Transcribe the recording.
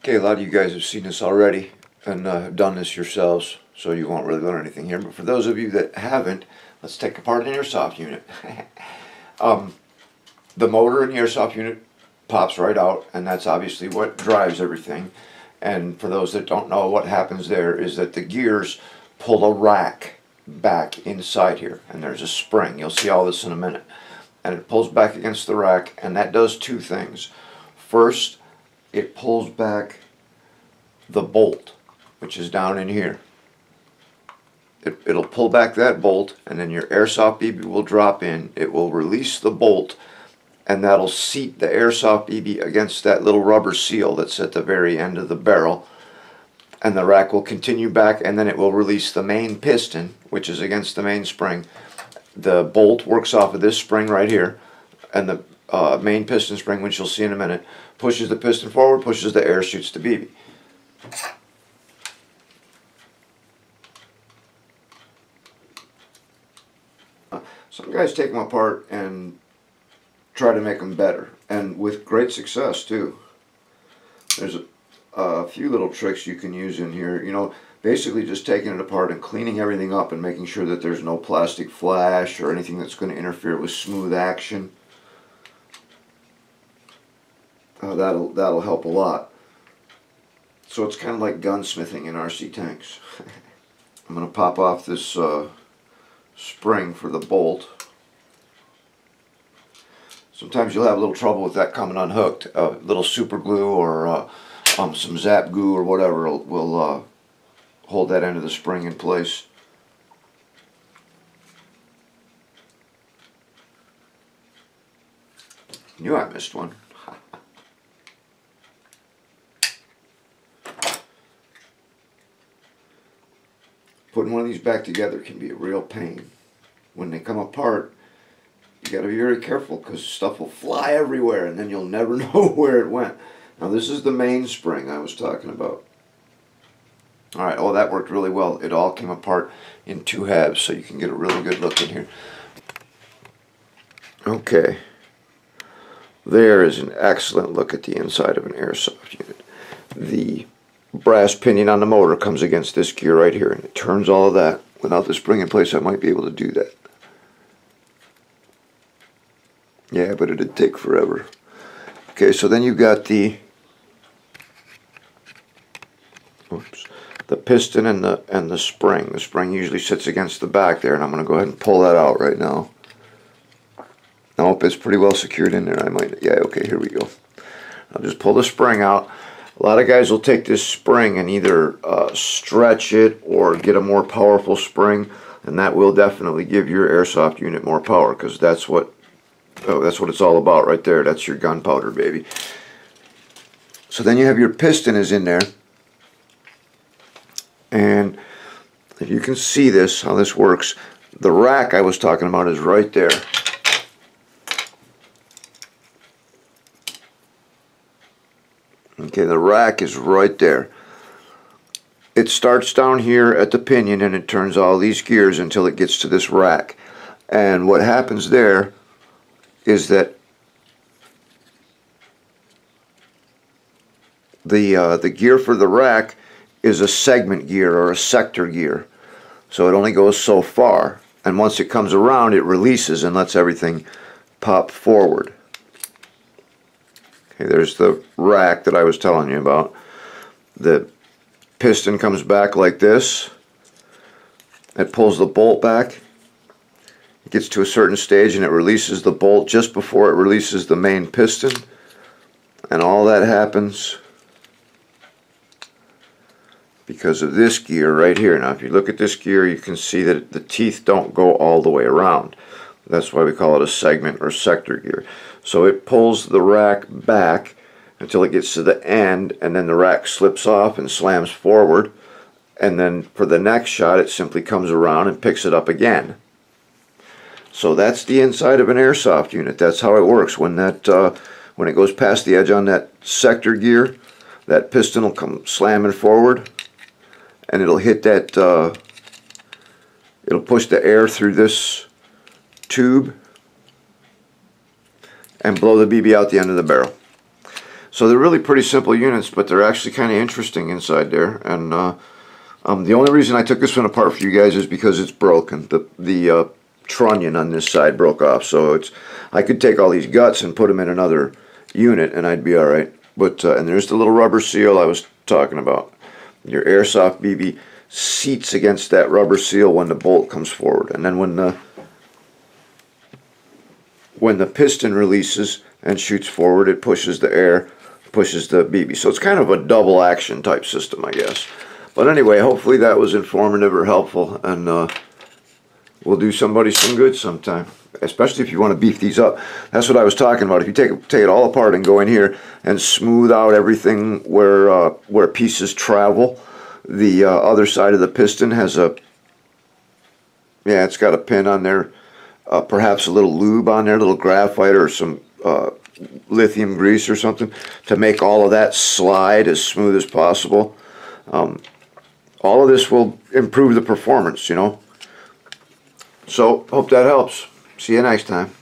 Okay, a lot of you guys have seen this already and have done this yourselves, so you won't really learn anything here. But for those of you that haven't, let's take apart an airsoft unit. The motor in the airsoft unit pops right out, and that's obviously what drives everything. And for those that don't know, what happens there is that the gears pull a rack back inside here, and there's a spring. You'll see all this in a minute. And it pulls back against the rack, and that does two things. First, it pulls back the bolt, which is down in here. It'll pull back that bolt, and then your airsoft BB will drop in. It will release the bolt, and that'll seat the airsoft BB against that little rubber seal that's at the very end of the barrel. And the rack will continue back, and then it will release the main piston, which is against the main spring. The bolt works off of this spring right here, and the main piston spring, which you'll see in a minute, pushes the piston forward, pushes the air, shoots the BB. Some guys take them apart and try to make them better, and with great success too. There's a few little tricks you can use in here. You know, basically just taking it apart and cleaning everything up and making sure that there's no plastic flash or anything that's going to interfere with smooth action. That'll help a lot. So it's kind of like gunsmithing in RC tanks. I'm going to pop off this spring for the bolt. Sometimes you'll have a little trouble with that coming unhooked. A little super glue or some zap goo or whatever will hold that end of the spring in place. Knew I missed one. Putting one of these back together can be a real pain. When they come apart, you got to be very careful because stuff will fly everywhere and then you'll never know where it went. Now this is the main spring I was talking about. Alright, oh, that worked really well. It all came apart in two halves, so you can get a really good look in here. Okay. There is an excellent look at the inside of an airsoft unit. The brass pinion on the motor comes against this gear right here, and it turns all of that. Without the spring in place, I might be able to do that. Yeah, but it'd take forever. Okay, so then you've got the piston and the spring. The spring usually sits against the back there, and I'm going to go ahead and pull that out right now. Nope, it's pretty well secured in there. Yeah, okay, here we go. I'll just pull the spring out. A lot of guys will take this spring and either stretch it or get a more powerful spring, and that will definitely give your airsoft unit more power, because that's what it's all about right there. That's your gunpowder, baby. So then you have your piston is in there, and if you can see this, how this works, the rack I was talking about is right there. Okay, the rack is right there. It starts down here at the pinion and it turns all these gears until it gets to this rack. And what happens there is that the gear for the rack is a segment gear or a sector gear. So it only goes so far. And once it comes around, it releases and lets everything pop forward. Okay, there's the rack that I was telling you about. The piston comes back like this. It pulls the bolt back. It gets to a certain stage and it releases the bolt just before it releases the main piston. And all that happens because of this gear right here. Now if you look at this gear, you can see that the teeth don't go all the way around. That's why we call it a segment or sector gear. So it pulls the rack back until it gets to the end, and then the rack slips off and slams forward, and then for the next shot it simply comes around and picks it up again. So that's the inside of an airsoft unit. That's how it works. When it goes past the edge on that sector gear, that piston will come slamming forward, and it'll hit that, it'll push the air through this tube and blow the BB out the end of the barrel. So they're really pretty simple units, but they're actually kind of interesting inside there. And the only reason I took this one apart for you guys is because it's broken. The trunnion on this side broke off, so I could take all these guts and put them in another unit and I'd be all right. But and there's the little rubber seal I was talking about. Your Airsoft BB seats against that rubber seal when the bolt comes forward, and then when the piston releases and shoots forward, it pushes the air, pushes the BB. So it's kind of a double action type system, I guess. But anyway, hopefully that was informative or helpful, and we'll do somebody some good sometime, especially if you want to beef these up. That's what I was talking about. If you take it all apart and go in here and smooth out everything where pieces travel, the other side of the piston has it's got a pin on there, perhaps a little lube on there, a little graphite or some lithium grease or something to make all of that slide as smooth as possible. All of this will improve the performance, you know. So, hope that helps. See you next time.